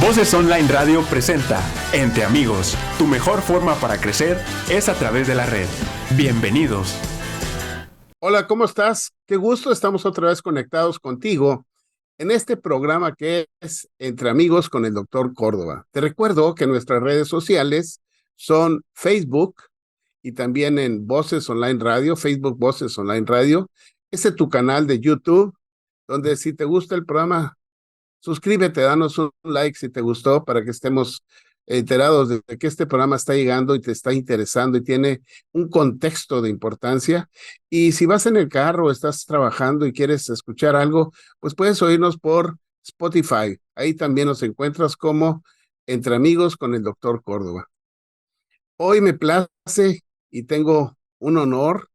Voces Online Radio presenta Entre Amigos. Tu mejor forma para crecer es a través de la red. Bienvenidos. Hola, ¿cómo estás? Qué gusto, estamos otra vez conectados contigo en este programa que es Entre Amigos con el Doctor Córdoba. Te recuerdo que nuestras redes sociales son Facebook y también en Voces Online Radio, Facebook Voces Online Radio. Ese es tu canal de YouTube, donde si te gusta el programa, suscríbete, danos un like si te gustó para que estemos enterados de que este programa está llegando y te está interesando y tiene un contexto de importancia. Y si vas en el carro, estás trabajando y quieres escuchar algo, pues puedes oírnos por Spotify. Ahí también nos encuentras como Entre Amigos con el Doctor Córdoba. Hoy me place y tengo un honor.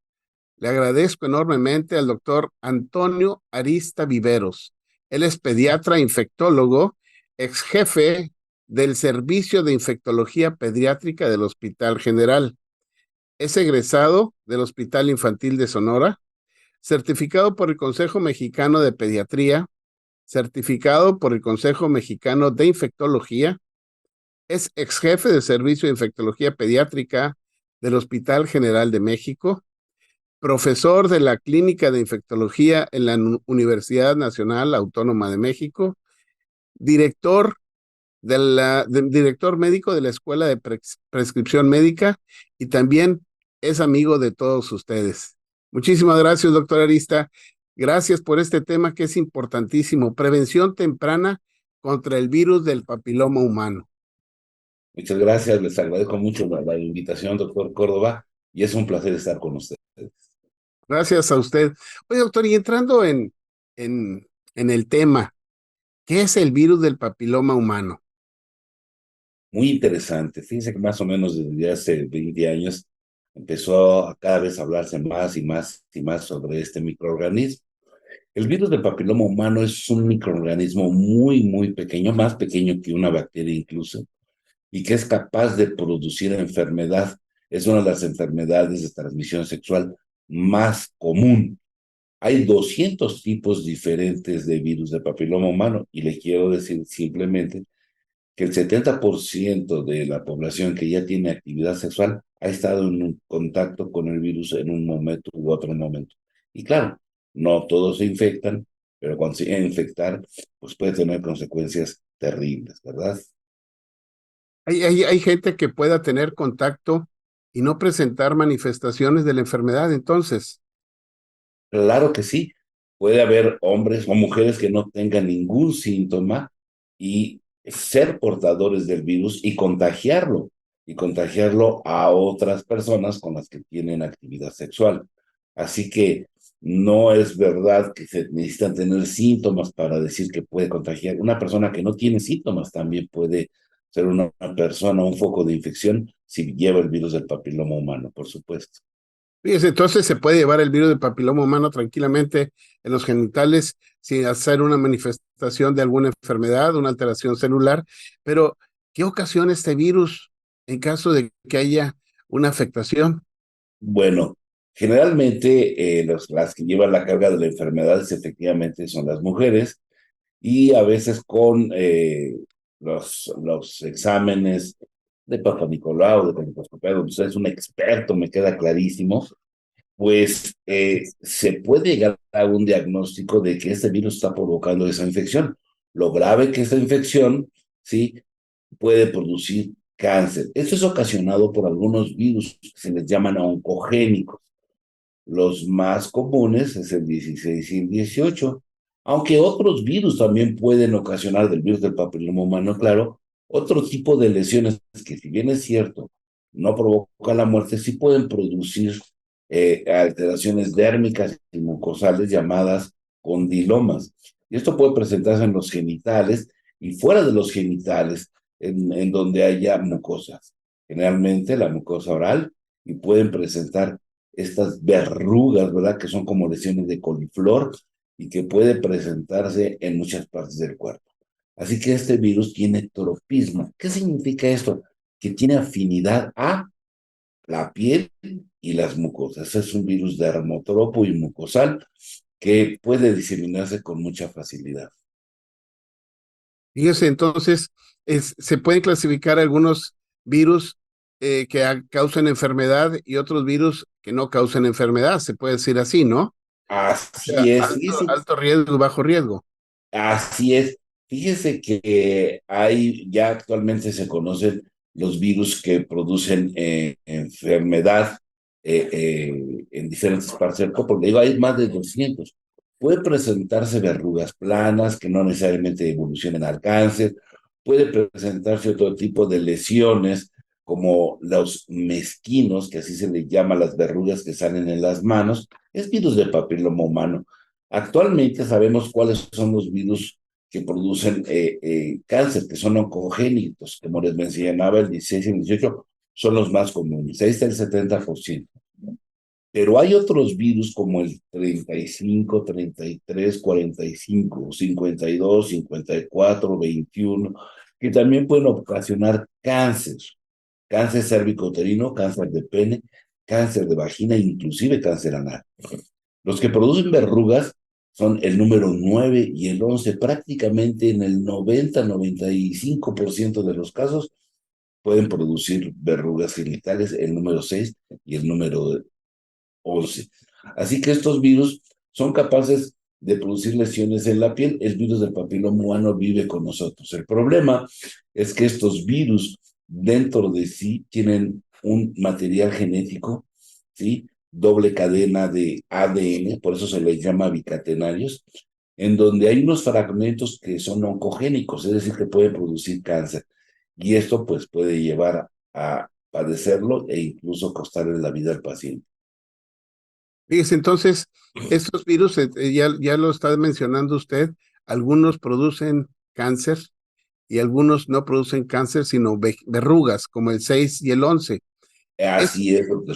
Le agradezco enormemente al doctor Antonio Arista Viveros. Él es pediatra infectólogo, ex jefe del Servicio de Infectología Pediátrica del Hospital General. Es egresado del Hospital Infantil de Sonora, certificado por el Consejo Mexicano de Pediatría, certificado por el Consejo Mexicano de Infectología. Es ex jefe del Servicio de Infectología Pediátrica del Hospital General de México, profesor de la Clínica de Infectología en la Universidad Nacional Autónoma de México, director, director médico de la Escuela de Prescripción Médica y también es amigo de todos ustedes. Muchísimas gracias, doctor Arista. Gracias por este tema que es importantísimo, prevención temprana contra el virus del papiloma humano. Muchas gracias, les agradezco mucho la invitación, doctor Córdoba, y es un placer estar con ustedes. Gracias a usted. Oye, doctor, y entrando en el tema, ¿qué es el virus del papiloma humano? Muy interesante. Fíjense que más o menos desde hace 20 años empezó a cada vez hablarse más y más y más sobre este microorganismo. El virus del papiloma humano es un microorganismo muy, muy pequeño, más pequeño que una bacteria incluso, y que es capaz de producir enfermedad. Es una de las enfermedades de transmisión sexual más común. Hay 200 tipos diferentes de virus de papiloma humano y le quiero decir simplemente que el 70% de la población que ya tiene actividad sexual ha estado en un contacto con el virus en un momento u otro momento. Y claro, no todos se infectan, pero cuando se llega a infectar, pues puede tener consecuencias terribles, ¿verdad? Hay gente que pueda tener contacto y no presentar manifestaciones de la enfermedad, entonces. Claro que sí. Puede haber hombres o mujeres que no tengan ningún síntoma y ser portadores del virus y contagiarlo a otras personas con las que tienen actividad sexual. Así que no es verdad que se necesitan tener síntomas para decir que puede contagiar. Una persona que no tiene síntomas también puede ser una persona, un foco de infección si lleva el virus del papiloma humano, por supuesto. Fíjese, entonces se puede llevar el virus del papiloma humano tranquilamente en los genitales sin hacer una manifestación de alguna enfermedad, una alteración celular. Pero, ¿qué ocasiona este virus en caso de que haya una afectación? Bueno, generalmente las que llevan la carga de la enfermedad efectivamente son las mujeres y a veces con los exámenes de Papa Nicolau, de colonoscopia, donde usted es un experto, me queda clarísimo, pues se puede llegar a un diagnóstico de que este virus está provocando esa infección. Lo grave que esta infección, sí, puede producir cáncer. Esto es ocasionado por algunos virus que se les llaman oncogénicos. Los más comunes es el 16 y el 18, aunque otros virus también pueden ocasionar del virus del papiloma humano, claro, otro tipo de lesiones que si bien es cierto, no provocan la muerte, sí pueden producir alteraciones dérmicas y mucosales llamadas condilomas. Y esto puede presentarse en los genitales y fuera de los genitales, en donde haya mucosas. Generalmente la mucosa oral y pueden presentar estas verrugas, ¿verdad? Que son como lesiones de coliflor y que puede presentarse en muchas partes del cuerpo. Así que este virus tiene tropismo. ¿Qué significa esto? Que tiene afinidad a la piel y las mucosas. Es un virus dermotropo y mucosal que puede diseminarse con mucha facilidad. Fíjese, entonces, se pueden clasificar algunos virus causan enfermedad y otros virus que no causan enfermedad, se puede decir así, ¿no? O sea, Así es, fíjese, alto riesgo y bajo riesgo. así es. Fíjese que hay, ya actualmente se conocen los virus que producen enfermedad en diferentes partes del cuerpo. Le digo, hay más de 200. Puede presentarse verrugas planas que no necesariamente evolucionen al cáncer. Puede presentarse otro tipo de lesiones como los mezquinos, que así se le llama a las verrugas que salen en las manos. Es virus de papiloma humano. Actualmente sabemos cuáles son los virus que producen cáncer, que son oncogénitos, como les mencionaba, el 16 y el 18 son los más comunes, ahí está el 70%. Pero hay otros virus como el 35, 33, 45, 52, 54, 21, que también pueden ocasionar cáncer, cáncer cérvico-uterino, cáncer de pene, cáncer de vagina, inclusive cáncer anal. Los que producen verrugas son el número 9 y el 11. Prácticamente en el 90-95% de los casos pueden producir verrugas genitales, el número 6 y el número 11. Así que estos virus son capaces de producir lesiones en la piel. El virus del papiloma humano vive con nosotros. El problema es que estos virus dentro de sí tienen un material genético, ¿sí? Doble cadena de ADN, por eso se les llama bicatenarios, en donde hay unos fragmentos que son oncogénicos, es decir, que pueden producir cáncer. Y esto pues puede llevar a padecerlo e incluso costarle la vida al paciente. Fíjese, entonces, estos virus, ya lo está mencionando usted, algunos producen cáncer y algunos no producen cáncer, sino verrugas, como el 6 y el 11. Es, Así es, doctor.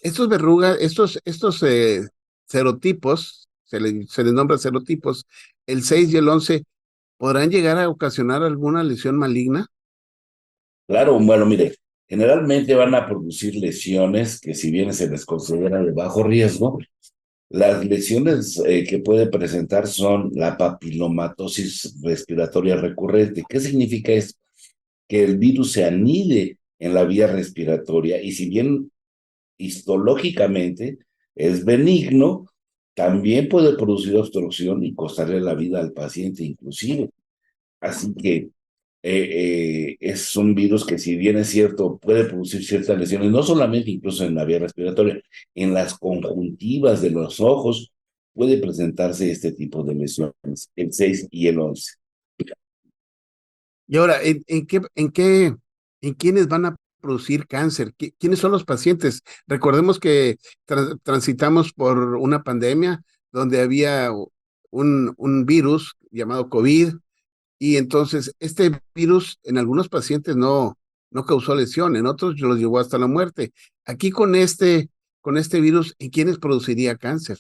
estos verrugas, estos serotipos, se les nombra serotipos, el 6 y el 11, ¿podrán llegar a ocasionar alguna lesión maligna? Claro, bueno, mire, generalmente van a producir lesiones que si bien se les considera de bajo riesgo, las lesiones que puede presentar son la papilomatosis respiratoria recurrente. ¿Qué significa esto? Que el virus se anide en la vía respiratoria y si bien histológicamente es benigno, también puede producir obstrucción y costarle la vida al paciente inclusive. Así que es un virus que si bien es cierto, puede producir ciertas lesiones, no solamente incluso en la vía respiratoria, en las conjuntivas de los ojos puede presentarse este tipo de lesiones, el 6 y el 11. Y ahora, en quiénes van a producir cáncer? ¿Quiénes son los pacientes? Recordemos que transitamos por una pandemia donde había un virus llamado COVID, y entonces este virus en algunos pacientes no causó lesión, en otros los llevó hasta la muerte. Aquí con este virus, ¿en quiénes produciría cáncer?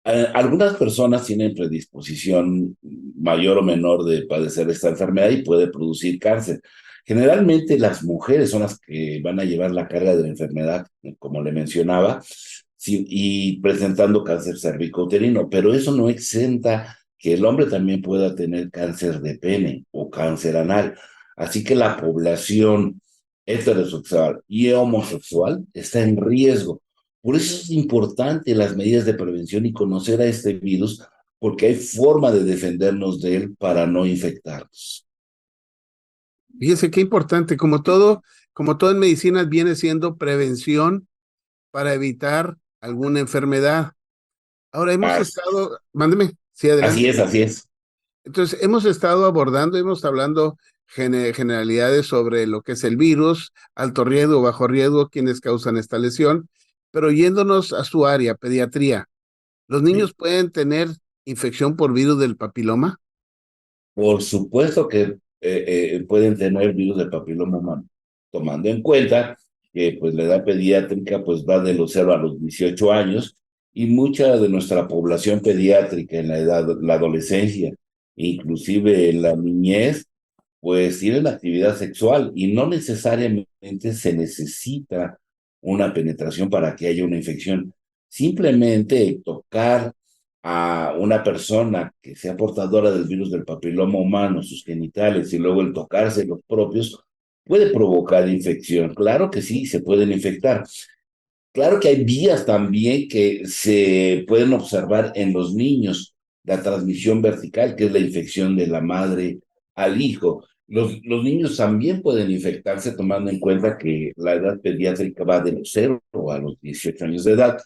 Algunas personas tienen predisposición mayor o menor de padecer esta enfermedad y puede producir cáncer. Generalmente las mujeres son las que van a llevar la carga de la enfermedad, como le mencionaba, sí, y presentando cáncer cervicouterino, pero eso no exenta que el hombre también pueda tener cáncer de pene o cáncer anal. Así que la población heterosexual y homosexual está en riesgo. Por eso es importante las medidas de prevención y conocer a este virus, porque hay forma de defendernos de él para no infectarnos. Fíjese qué importante, como todo en medicina viene siendo prevención para evitar alguna enfermedad. Ahora mándeme, sí, Así adelante. es, así es. Entonces, hemos estado abordando, hemos hablando generalidades sobre lo que es el virus, alto riesgo, bajo riesgo, quienes causan esta lesión, pero yéndonos a su área, pediatría, ¿los Sí. niños pueden tener infección por virus del papiloma? Por supuesto que pueden tener virus del papiloma humano, tomando en cuenta que pues, la edad pediátrica pues, va de los 0 a los 18 años y mucha de nuestra población pediátrica en la edad, la adolescencia, inclusive en la niñez, pues tienen actividad sexual y no necesariamente se necesita una penetración para que haya una infección. Simplemente tocar a una persona que sea portadora del virus del papiloma humano, sus genitales y luego el tocarse los propios, puede provocar infección. Claro que sí, se pueden infectar. Claro que hay vías también que se pueden observar en los niños, la transmisión vertical, que es la infección de la madre al hijo. Los niños también pueden infectarse tomando en cuenta que la edad pediátrica va de los 0 a los 18 años de edad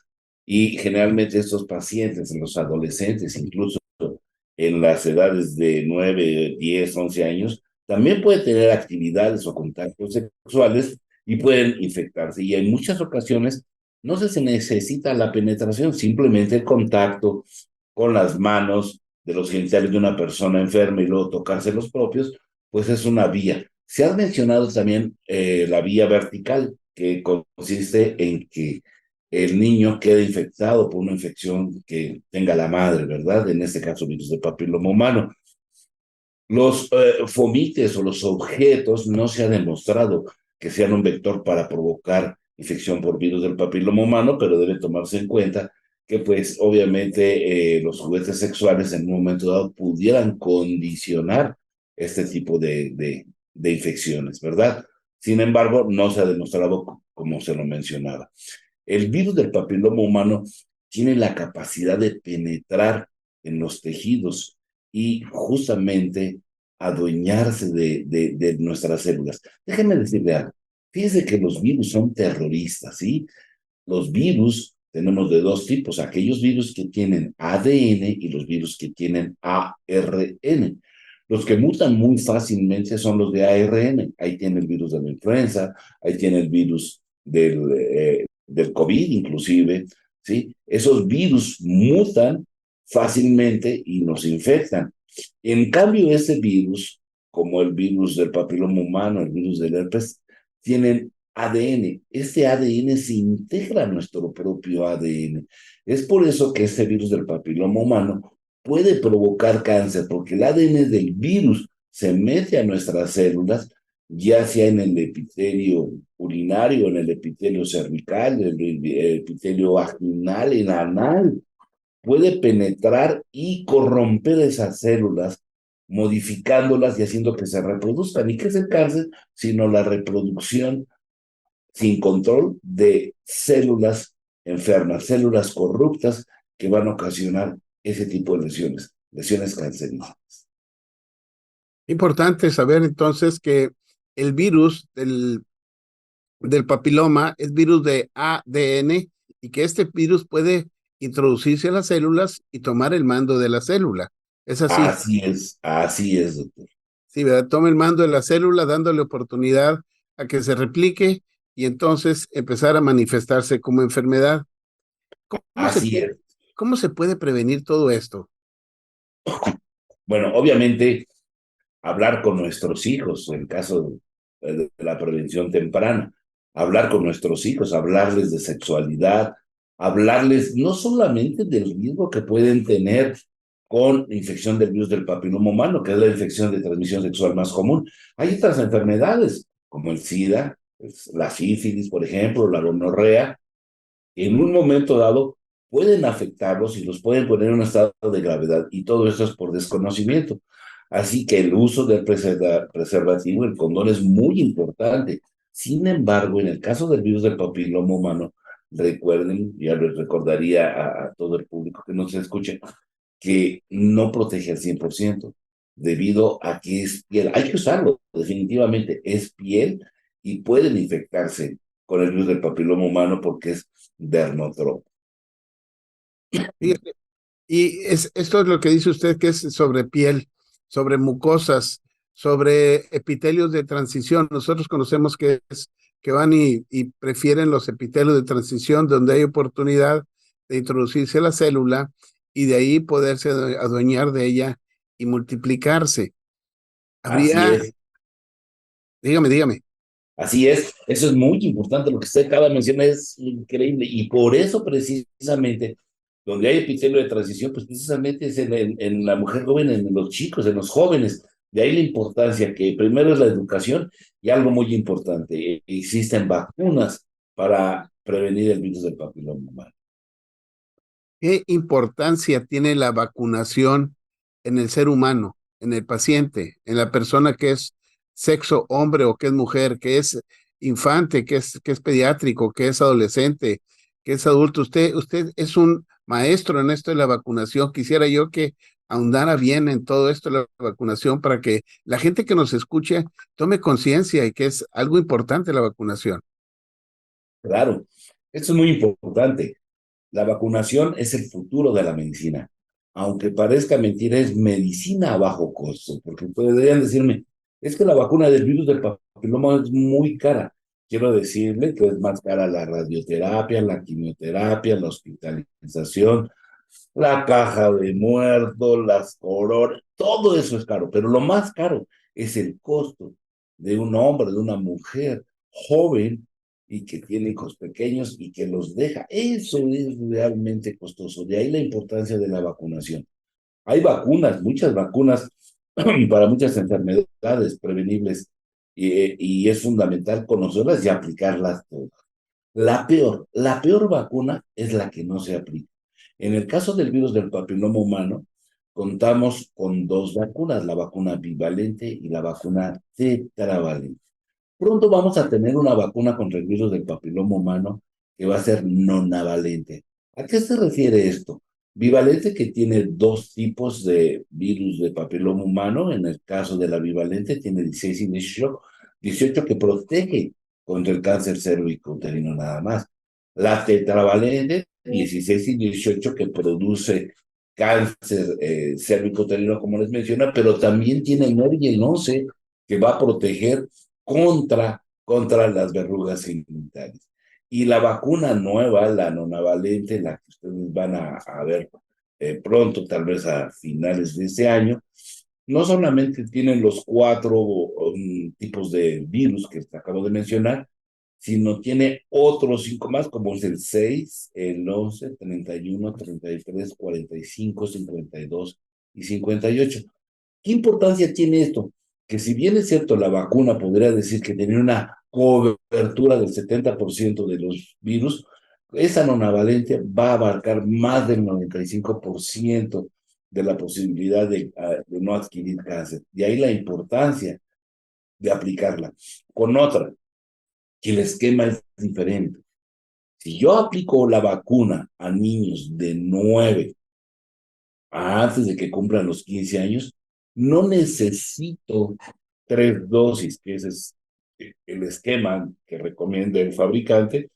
y generalmente estos pacientes, en los adolescentes, incluso en las edades de 9, 10, 11 años, también pueden tener actividades o contactos sexuales y pueden infectarse. Y en muchas ocasiones no se necesita la penetración, simplemente el contacto con las manos de los genitales de una persona enferma y luego tocarse los propios, pues es una vía. Se ha mencionado también la vía vertical, que consiste en que el niño quede infectado por una infección que tenga la madre, ¿verdad? En este caso, virus de papiloma humano. Los fomites o los objetos no se ha demostrado que sean un vector para provocar infección por virus del papiloma humano, pero debe tomarse en cuenta que pues obviamente los juguetes sexuales en un momento dado pudieran condicionar este tipo de infecciones, ¿verdad? Sin embargo, no se ha demostrado como se lo mencionaba. El virus del papiloma humano tiene la capacidad de penetrar en los tejidos y justamente adueñarse de nuestras células. Déjenme decirle algo. Fíjense que los virus son terroristas, ¿sí? Los virus tenemos de dos tipos, aquellos virus que tienen ADN y los virus que tienen ARN. Los que mutan muy fácilmente son los de ARN. Ahí tiene el virus de la influenza, ahí tiene el virus del COVID inclusive, ¿sí? Esos virus mutan fácilmente y nos infectan. En cambio, ese virus, como el virus del papiloma humano, el virus del herpes, tienen ADN. Este ADN se integra a nuestro propio ADN. Es por eso que este virus del papiloma humano puede provocar cáncer, porque el ADN del virus se mete a nuestras células, ya sea en el epitelio urinario, en el epitelio cervical, en el epitelio vaginal, en anal. Puede penetrar y corromper esas células, modificándolas y haciendo que se reproduzcan. ¿Y qué es el cáncer? Sino la reproducción sin control de células enfermas, células corruptas que van a ocasionar ese tipo de lesiones, lesiones cancerígenas. Importante saber entonces que el virus del papiloma es virus de ADN y que este virus puede introducirse a las células y tomar el mando de la célula. Es así. Así es, doctor. Sí, ¿verdad? Toma el mando de la célula dándole oportunidad a que se replique y entonces empezar a manifestarse como enfermedad. ¿Cómo se Así puede, es. cómo se puede prevenir todo esto? Bueno, obviamente hablar con nuestros hijos, en caso de la prevención temprana, hablar con nuestros hijos, hablarles de sexualidad, hablarles no solamente del riesgo que pueden tener con infección del virus del papiloma humano, que es la infección de transmisión sexual más común. Hay otras enfermedades, como el SIDA, la sífilis, por ejemplo, la gonorrea, en un momento dado pueden afectarlos y los pueden poner en un estado de gravedad, y todo esto es por desconocimiento. Así que el uso del preservativo, el condón, es muy importante. Sin embargo, en el caso del virus del papiloma humano, recuerden, ya les recordaría a todo el público que nos escuche, que no protege al 100% debido a que es piel. Hay que usarlo, definitivamente, es piel y pueden infectarse con el virus del papiloma humano porque es dermotrópico. Fíjate, y esto es lo que dice usted, que es sobre piel, sobre mucosas, sobre epitelios de transición. Nosotros conocemos que es que van y prefieren los epitelios de transición donde hay oportunidad de introducirse la célula y de ahí poderse adueñar de ella y multiplicarse. Así Habría, es, dígame. así es. Eso es muy importante. Lo que usted acaba de mencionar es increíble. Y por eso, precisamente, donde hay epitelio de transición, pues precisamente es en la mujer joven, en los chicos, en los jóvenes. De ahí la importancia que primero es la educación y algo muy importante, existen vacunas para prevenir el virus del papiloma humano. ¿Qué importancia tiene la vacunación en el ser humano, en el paciente, en la persona que es sexo hombre o que es mujer, que es infante, que es pediátrico, que es adolescente, que es adulto? Usted es un maestro en esto de la vacunación. Quisiera yo que ahondara bien en todo esto de la vacunación para que la gente que nos escuche tome conciencia y que es algo importante la vacunación. Claro, esto es muy importante. La vacunación es el futuro de la medicina. Aunque parezca mentira, es medicina a bajo costo, porque podrían decirme, es que la vacuna del virus del papiloma es muy cara. Quiero decirle que es más cara la radioterapia, la quimioterapia, la hospitalización, la caja de muertos, las coronas, todo eso es caro, pero lo más caro es el costo de un hombre, de una mujer joven y que tiene hijos pequeños y que los deja. Eso es realmente costoso. De ahí la importancia de la vacunación. Hay vacunas, muchas vacunas para muchas enfermedades prevenibles y es fundamental conocerlas y aplicarlas todas. La peor vacuna es la que no se aplica. En el caso del virus del papiloma humano, contamos con dos vacunas, la vacuna bivalente y la vacuna tetravalente. Pronto vamos a tener una vacuna contra el virus del papiloma humano que va a ser nonavalente. ¿A qué se refiere esto? Bivalente, que tiene dos tipos de virus de papiloma humano. En el caso de la bivalente tiene 16 y 18, 18 que protege contra el cáncer cervicouterino nada más. La tetravalente, 16 y 18, que produce cáncer cervicouterino, como les menciona, pero también tiene el 9 y el 11, que va a proteger contra las verrugas genitales. Y la vacuna nueva, la nonavalente, la que ustedes van a ver pronto, tal vez a finales de este año, no solamente tienen los cuatro tipos de virus que acabo de mencionar, sino tiene otros cinco más, como es el 6, el 11, 31, 33, 45, 52 y 58. ¿Qué importancia tiene esto? Que si bien es cierto, la vacuna podría decir que tenía una cobertura del 70% de los virus, esa nonavalente va a abarcar más del 95% de la posibilidad de no adquirir cáncer. De ahí la importancia de aplicarla. Con otra, que el esquema es diferente. Si yo aplico la vacuna a niños de 9 antes de que cumplan los 15 años, no necesito 3 dosis, que ese es el esquema que recomienda el fabricante,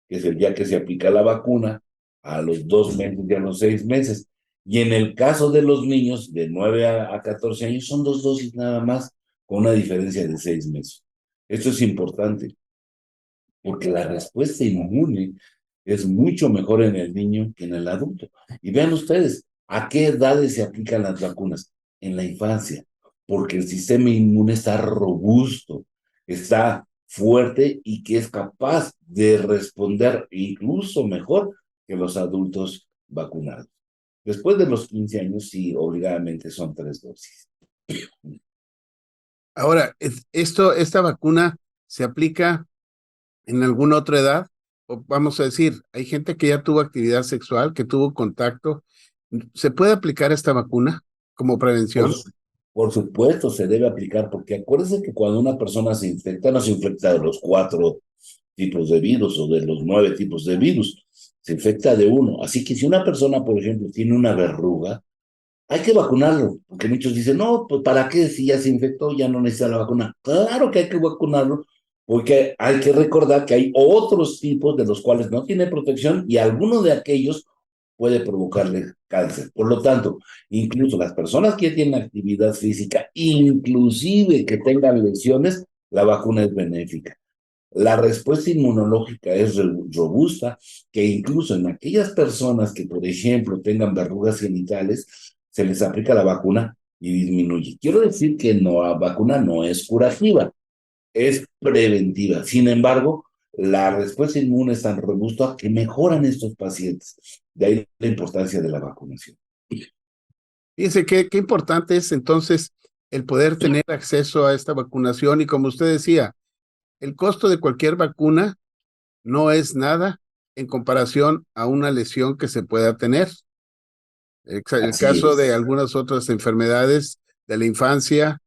que es el día que se aplica la vacuna, a los 2 meses y a los 6 meses. Y en el caso de los niños de 9 a 14 años, son 2 dosis nada más, con una diferencia de 6 meses. Esto es importante, porque la respuesta inmune es mucho mejor en el niño que en el adulto. Y vean ustedes, ¿a qué edades se aplican las vacunas? En la infancia, porque el sistema inmune está robusto, está fuerte y que es capaz de responder incluso mejor que los adultos vacunados. Después de los 15 años, sí, obligadamente son 3 dosis. Ahora, esta vacuna se aplica en alguna otra edad, o vamos a decir, hay gente que ya tuvo actividad sexual, que tuvo contacto. ¿Se puede aplicar esta vacuna como Por, prevención? por supuesto, se debe aplicar, porque acuérdense que cuando una persona se infecta, no se infecta de los 4 tipos de virus o de los 9 tipos de virus, se infecta de uno. Así que si una persona, por ejemplo, tiene una verruga, hay que vacunarlo, porque muchos dicen, no, pues ¿para qué? Si ya se infectó, ya no necesita la vacuna. Claro que hay que vacunarlo, porque hay que recordar que hay otros tipos de los cuales no tiene protección y alguno de aquellos puede provocarle cáncer. Por lo tanto, incluso las personas que tienen actividad física, inclusive que tengan lesiones, la vacuna es benéfica. La respuesta inmunológica es robusta, que incluso en aquellas personas que, por ejemplo, tengan verrugas genitales, se les aplica la vacuna y disminuye. Quiero decir que no, la vacuna no es curativa, es preventiva. Sin embargo, la respuesta inmune es tan robusta que mejoran estos pacientes. De ahí la importancia de la vacunación. Fíjense qué importante es entonces el poder tener acceso a esta vacunación y como usted decía, el costo de cualquier vacuna no es nada en comparación a una lesión que se pueda tener. El Así caso de es. algunas otras enfermedades de la infancia,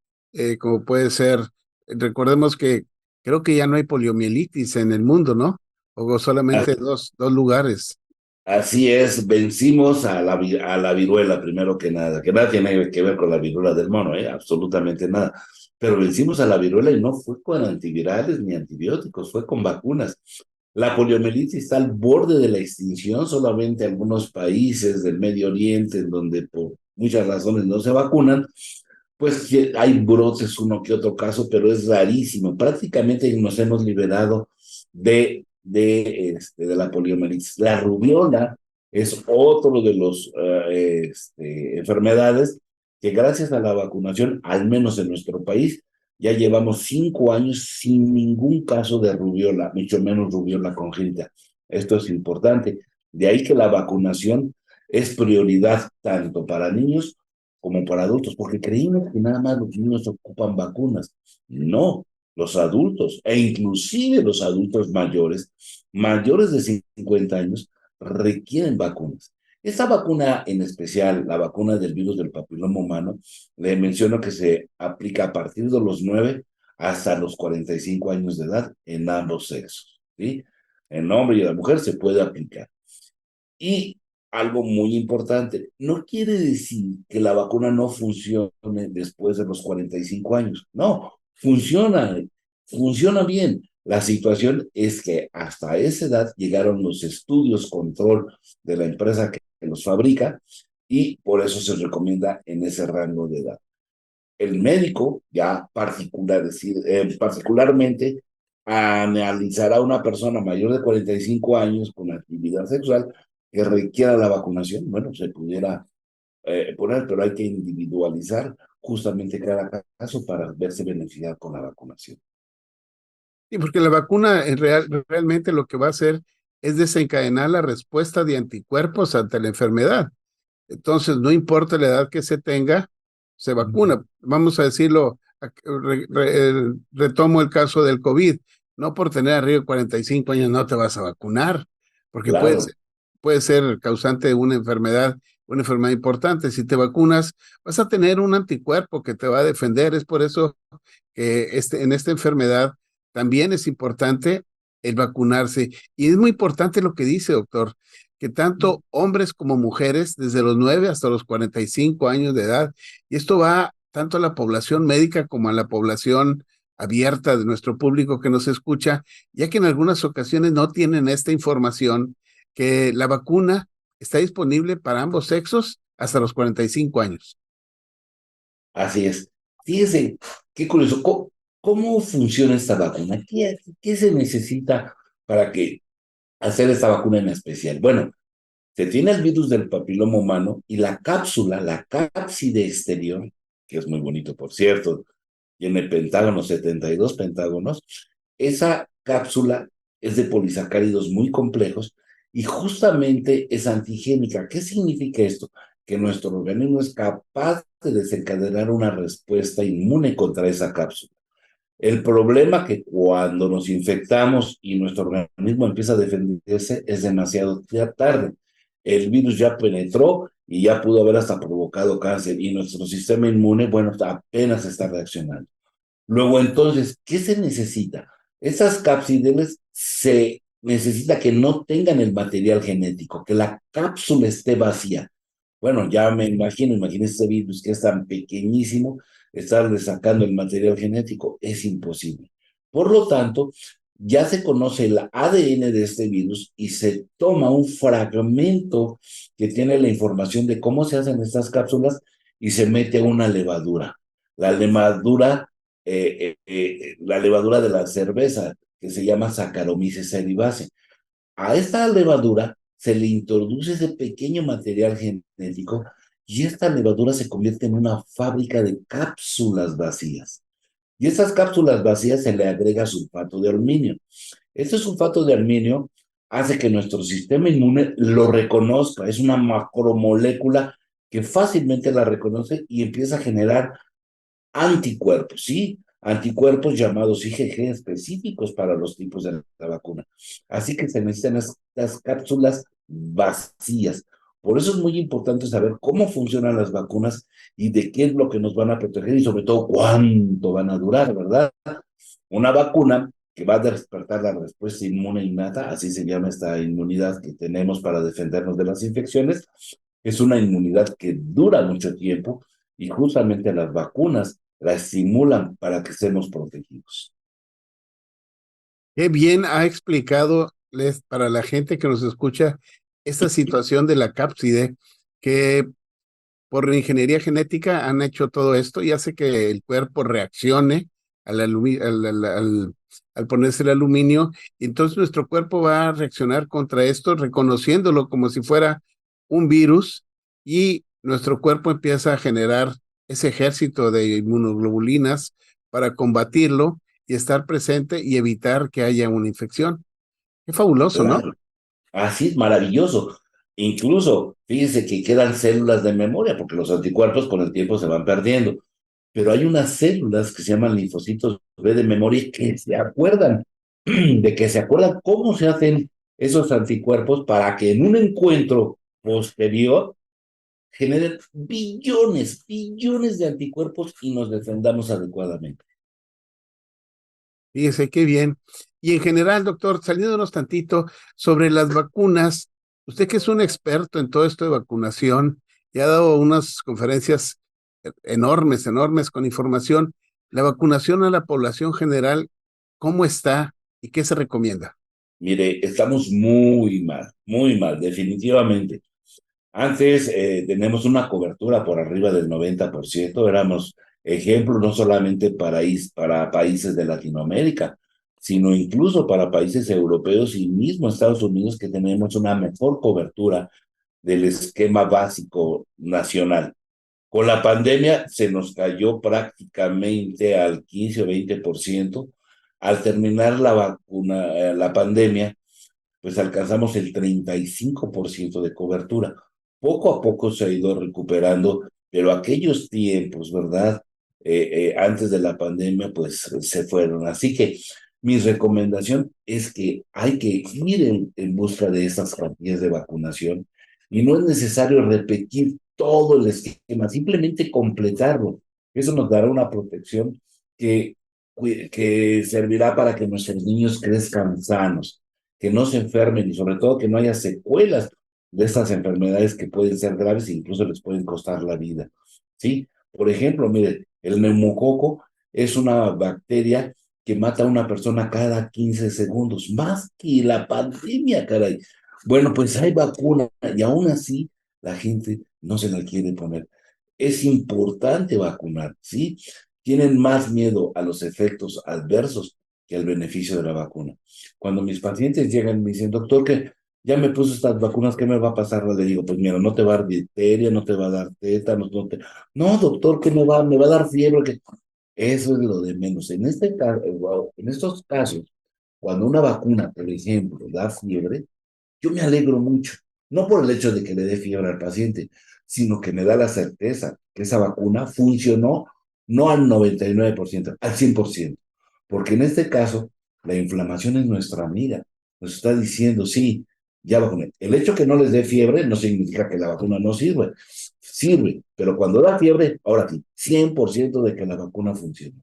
como puede ser, recordemos que creo que ya no hay poliomielitis en el mundo, ¿no? O solamente dos lugares. Así es, vencimos a la viruela primero que nada tiene que ver con la viruela del mono, absolutamente nada. Pero vencimos a la viruela y no fue con antivirales ni antibióticos, fue con vacunas. La poliomielitis está al borde de la extinción, solamente algunos países del Medio Oriente, en donde por muchas razones no se vacunan, pues hay brotes, uno que otro caso, pero es rarísimo. Prácticamente nos hemos liberado de la poliomielitis. La rubiola es otro de los enfermedades que gracias a la vacunación, al menos en nuestro país, ya llevamos 5 años sin ningún caso de rubiola, mucho menos rubiola congénita. Esto es importante. De ahí que la vacunación es prioridad tanto para niños como para adultos, porque creímos que nada más los niños ocupan vacunas. No, los adultos e inclusive los adultos mayores de 50 años, requieren vacunas. Esta vacuna en especial, la vacuna del virus del papiloma humano, le menciono que se aplica a partir de los 9 hasta los 45 años de edad en ambos sexos, ¿sí? En hombre y en la mujer se puede aplicar. Y algo muy importante, no quiere decir que la vacuna no funcione después de los 45 años. No, funciona bien. La situación es que hasta esa edad llegaron los estudios control de la empresa que los fabrica y por eso se recomienda en ese rango de edad. El médico ya particularmente analizará a una persona mayor de 45 años con actividad sexual que requiera la vacunación. Bueno, se pudiera poner, pero hay que individualizar justamente cada caso para verse beneficiado con la vacunación. Sí, porque la vacuna realmente lo que va a hacer es desencadenar la respuesta de anticuerpos ante la enfermedad. Entonces, no importa la edad que se tenga, se vacuna. Vamos a decirlo, retomo el caso del COVID. No por tener arriba de 45 años no te vas a vacunar, porque Claro, puede ser causante de una enfermedad importante. Si te vacunas, vas a tener un anticuerpo que te va a defender. Es por eso que en esta enfermedad también es importante el vacunarse. Y es muy importante lo que dice, doctor, que tanto hombres como mujeres, desde los 9 hasta los 45 años de edad, y esto va tanto a la población médica como a la población abierta de nuestro público que nos escucha, ya que en algunas ocasiones no tienen esta información, que la vacuna está disponible para ambos sexos hasta los 45 años. así es. Fíjese, qué curioso. ¿Cómo funciona esta vacuna? ¿Qué se necesita para hacer esta vacuna en especial? Bueno, se tiene el virus del papiloma humano y la cápsula, la cápside exterior, que es muy bonito, por cierto, tiene pentágonos, 72 pentágonos. Esa cápsula es de polisacáridos muy complejos y justamente es antigénica. ¿Qué significa esto? Que nuestro organismo es capaz de desencadenar una respuesta inmune contra esa cápsula. El problema que cuando nos infectamos y nuestro organismo empieza a defenderse es demasiado tarde. El virus ya penetró y ya pudo haber hasta provocado cáncer y nuestro sistema inmune, bueno, apenas está reaccionando. Luego, entonces, ¿qué se necesita? Esas cápsides se necesita que no tengan el material genético, que la cápsula esté vacía. Bueno, ya me imagínese ese virus que es tan pequeñísimo, estarle sacando el material genético, es imposible. Por lo tanto, ya se conoce el ADN de este virus y se toma un fragmento que tiene la información de cómo se hacen estas cápsulas y se mete una levadura. La levadura la levadura de la cerveza, que se llama Saccharomyces cerevisiae. A esta levadura se le introduce ese pequeño material genético y esta levadura se convierte en una fábrica de cápsulas vacías. Y estas cápsulas vacías se le agrega sulfato de aluminio. Este sulfato de aluminio hace que nuestro sistema inmune lo reconozca. Es una macromolécula que fácilmente la reconoce y empieza a generar anticuerpos, ¿sí? anticuerpos llamados IgG específicos para los tipos de la vacuna. Así que se necesitan estas cápsulas vacías. Por eso es muy importante saber cómo funcionan las vacunas y de qué es lo que nos van a proteger y sobre todo cuánto van a durar, ¿verdad? Una vacuna que va a despertar la respuesta inmune innata, así se llama esta inmunidad que tenemos para defendernos de las infecciones, es una inmunidad que dura mucho tiempo y justamente las vacunas la estimulan para que estemos protegidos. Qué bien ha explicado para la gente que nos escucha esta situación de la cápside, que por ingeniería genética han hecho todo esto y hace que el cuerpo reaccione al ponerse el aluminio, y entonces nuestro cuerpo va a reaccionar contra esto, reconociéndolo como si fuera un virus, y nuestro cuerpo empieza a generar ese ejército de inmunoglobulinas para combatirlo y estar presente y evitar que haya una infección. Qué fabuloso, ¿no? Claro, así es maravilloso. Incluso, fíjense que quedan células de memoria, porque los anticuerpos con el tiempo se van perdiendo. Pero hay unas células que se llaman linfocitos B de memoria que se acuerdan, de que se acuerdan cómo se hacen esos anticuerpos para que en un encuentro posterior generen billones, billones de anticuerpos y nos defendamos adecuadamente. Fíjese qué bien. Y en general, doctor, saliéndonos tantito sobre las vacunas, usted que es un experto en todo esto de vacunación y ha dado unas conferencias enormes, enormes con información, la vacunación a la población general, ¿cómo está y qué se recomienda? Mire, estamos muy mal, definitivamente. Antes tenemos una cobertura por arriba del 90%, éramos ejemplo no solamente para países de Latinoamérica, sino incluso para países europeos y mismo Estados Unidos, que tenemos una mejor cobertura del esquema básico nacional. Con la pandemia se nos cayó prácticamente al 15 o 20%. Al terminar la pandemia, pues alcanzamos el 35% de cobertura. Poco a poco se ha ido recuperando, pero aquellos tiempos, ¿verdad? Antes de la pandemia, pues se fueron. Así que mi recomendación es que hay que ir en busca de esas campañas de vacunación y no es necesario repetir todo el esquema, simplemente completarlo. Eso nos dará una protección que, que servirá para que nuestros niños crezcan sanos, que no se enfermen y sobre todo que no haya secuelas de estas enfermedades que pueden ser graves e incluso les pueden costar la vida. ¿Sí? Por ejemplo, mire, el neumococo es una bacteria que mata a una persona cada 15 segundos, más que la pandemia, caray. Bueno, pues hay vacuna y aún así la gente no se la quiere poner. Es importante vacunar, ¿sí? Tienen más miedo a los efectos adversos que al beneficio de la vacuna. Cuando mis pacientes llegan y me dicen, doctor, que ya me puse estas vacunas, ¿qué me va a pasar? Le digo, pues mira, no te va a dar difteria, no te va a dar tétanos, no te... No, doctor, ¿qué me va? Me va a dar fiebre. Que... Eso es lo de menos. En este caso, en estos casos, cuando una vacuna, por ejemplo, da fiebre, yo me alegro mucho, no por el hecho de que le dé fiebre al paciente, sino que me da la certeza que esa vacuna funcionó no al 99%, al 100%, porque en este caso la inflamación es nuestra amiga, nos está diciendo, sí, ya vacuné. El hecho que no les dé fiebre no significa que la vacuna no sirve, sirve, pero cuando da fiebre, ahora sí, 100% de que la vacuna funciona.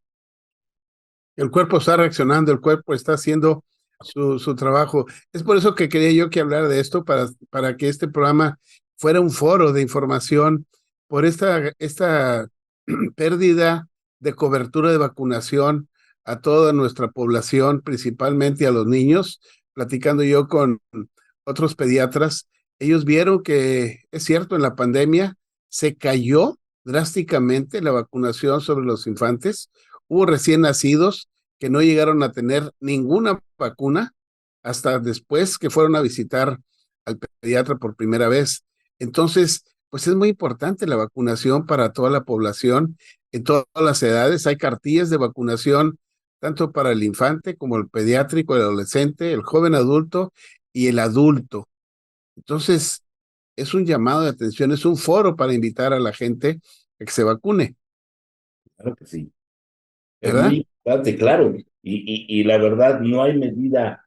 El cuerpo está reaccionando, el cuerpo está haciendo su trabajo. Es por eso que quería yo que hablar de esto, para que este programa fuera un foro de información por esta pérdida de cobertura de vacunación a toda nuestra población, principalmente a los niños. Platicando yo con otros pediatras, ellos vieron que es cierto, en la pandemia se cayó drásticamente la vacunación sobre los infantes. Hubo recién nacidos que no llegaron a tener ninguna vacuna hasta después que fueron a visitar al pediatra por primera vez. Entonces, pues es muy importante la vacunación para toda la población en todas las edades. Hay cartillas de vacunación tanto para el infante como el pediátrico, el adolescente, el joven adulto y el adulto. Entonces, es un llamado de atención, es un foro para invitar a la gente a que se vacune. Claro que sí. Es ¿verdad? muy importante, claro. Y la verdad, no hay medida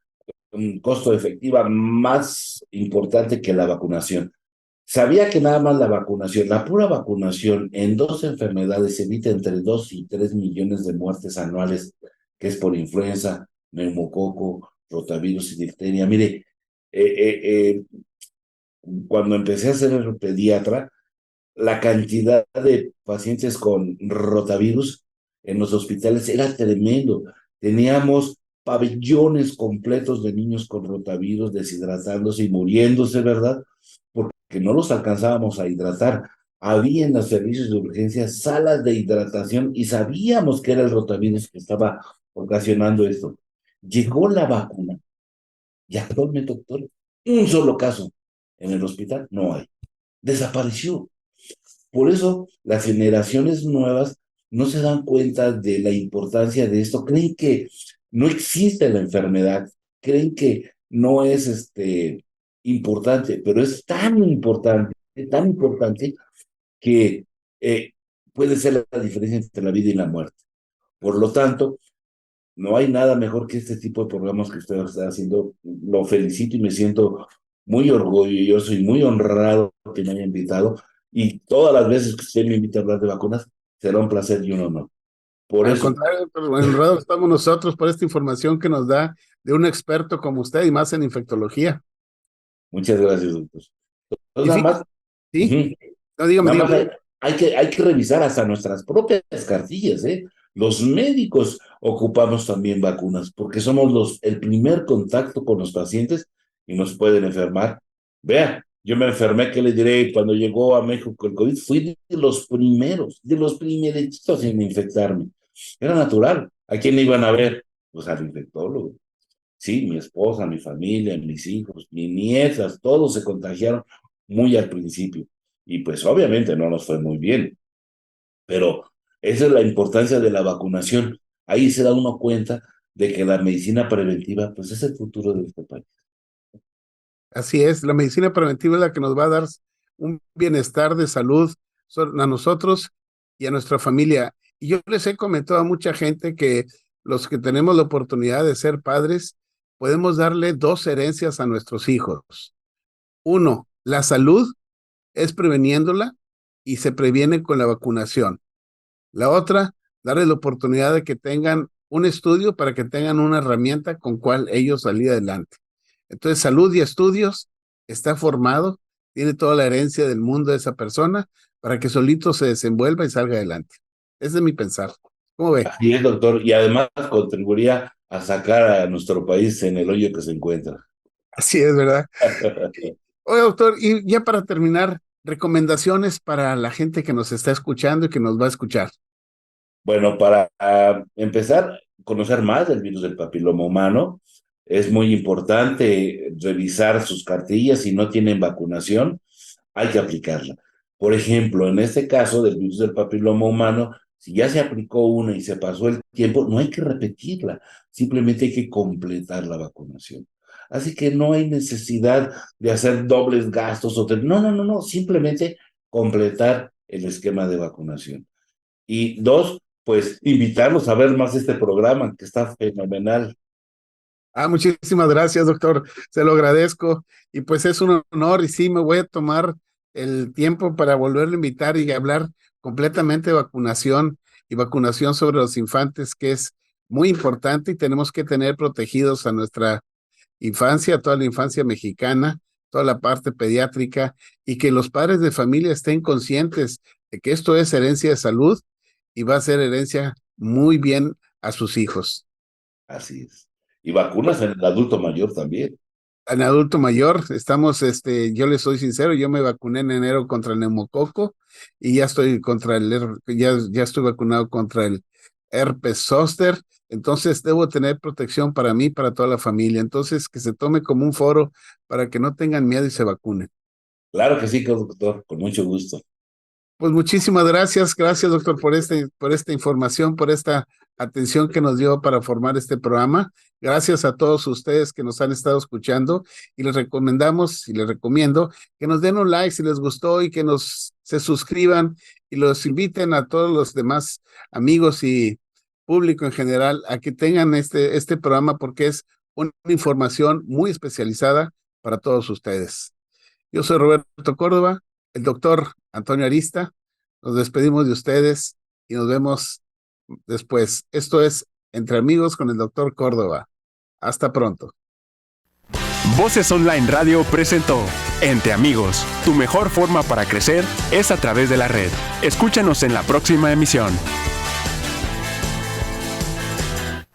costo efectiva más importante que la vacunación. Sabía que nada más la vacunación, la pura vacunación en dos enfermedades evita entre 2 y 3 millones de muertes anuales, que es por influenza, neumococo, rotavirus y difteria. Mire, cuando empecé a ser pediatra, la cantidad de pacientes con rotavirus en los hospitales era tremendo. Teníamos pabellones completos de niños con rotavirus deshidratándose y muriéndose, ¿verdad? Porque no los alcanzábamos a hidratar. Había en los servicios de urgencia salas de hidratación y sabíamos que era el rotavirus que estaba ocasionando esto. Llegó la vacuna y actualmente, doctor, un solo caso en el hospital no hay. Desapareció. Por eso las generaciones nuevas no se dan cuenta de la importancia de esto, creen que no existe la enfermedad, creen que no es importante, pero es tan importante que puede ser la diferencia entre la vida y la muerte. Por lo tanto, no hay nada mejor que este tipo de programas que usted está haciendo. Lo felicito y me siento muy orgulloso y muy honrado que me haya invitado. Y todas las veces que usted me invita a hablar de vacunas, será un placer y un honor. Por Al eso, contrario, doctor, honrados estamos nosotros por esta información que nos da de un experto como usted y más en infectología. muchas gracias, doctor. Entonces, Y nada fíjate, más, ¿sí? ujú, No, dígame, nada más dígame. hay que revisar hasta nuestras propias cartillas, ¿eh? Los médicos ocupamos también vacunas porque somos el primer contacto con los pacientes y nos pueden enfermar. Vea, yo me enfermé, ¿qué le diré? Cuando llegó a México el COVID, fui de los primeritos en infectarme. Era natural. ¿A quién le iban a ver? Pues al infectólogo. Sí, mi esposa, mi familia, mis hijos, mis nietas, todos se contagiaron muy al principio. Y pues obviamente no nos fue muy bien, pero esa es la importancia de la vacunación. Ahí se da uno cuenta de que la medicina preventiva pues es el futuro de este país. Así es, la medicina preventiva es la que nos va a dar un bienestar de salud a nosotros y a nuestra familia. Y yo les he comentado a mucha gente que los que tenemos la oportunidad de ser padres, podemos darle dos herencias a nuestros hijos. Uno, la salud es preveniéndola y se previene con la vacunación. La otra, darles la oportunidad de que tengan un estudio para que tengan una herramienta con cual ellos salir adelante. Entonces, salud y estudios, está formado, tiene toda la herencia del mundo de esa persona para que solito se desenvuelva y salga adelante. Ese es mi pensar. ¿Cómo ve? Así es, doctor, y además contribuiría a sacar a nuestro país en el hoyo que se encuentra. Así es, ¿verdad? Oye, doctor, y ya para terminar, recomendaciones para la gente que nos está escuchando y que nos va a escuchar. Bueno, para empezar, conocer más del virus del papiloma humano, es muy importante revisar sus cartillas. Si no tienen vacunación, hay que aplicarla. Por ejemplo, en este caso del virus del papiloma humano, si ya se aplicó una y se pasó el tiempo, no hay que repetirla, simplemente hay que completar la vacunación. Así que no hay necesidad de hacer dobles gastos. No, simplemente completar el esquema de vacunación. Y dos, pues invitarlos a ver más este programa que está fenomenal. Muchísimas gracias, doctor. Se lo agradezco. Y pues es un honor y sí, me voy a tomar el tiempo para volverlo a invitar y hablar completamente de vacunación y vacunación sobre los infantes, que es muy importante y tenemos que tener protegidos a nuestra infancia, a toda la infancia mexicana, toda la parte pediátrica y que los padres de familia estén conscientes de que esto es herencia de salud y va a ser herencia muy bien a sus hijos. Así es. Y vacunas en el adulto mayor también. En adulto mayor, estamos, yo les soy sincero, yo me vacuné en enero contra el neumococo y ya estoy contra ya estoy vacunado contra el herpes zóster, entonces debo tener protección para mí, para toda la familia, entonces que se tome como un foro para que no tengan miedo y se vacunen. Claro que sí, doctor, con mucho gusto. Pues muchísimas gracias doctor por esta información, por esta atención que nos dio para formar este programa. Gracias a todos ustedes que nos han estado escuchando y les recomendamos y les recomiendo que nos den un like si les gustó y que se suscriban y los inviten a todos los demás amigos y público en general a que tengan este programa porque es una información muy especializada para todos ustedes. Yo soy Roberto Córdoba, el doctor Antonio Arista. Nos despedimos de ustedes y nos vemos después. Esto es Entre Amigos con el doctor Córdoba. Hasta pronto. Voces Online Radio presentó Entre Amigos. Tu mejor forma para crecer es a través de la red. Escúchanos en la próxima emisión.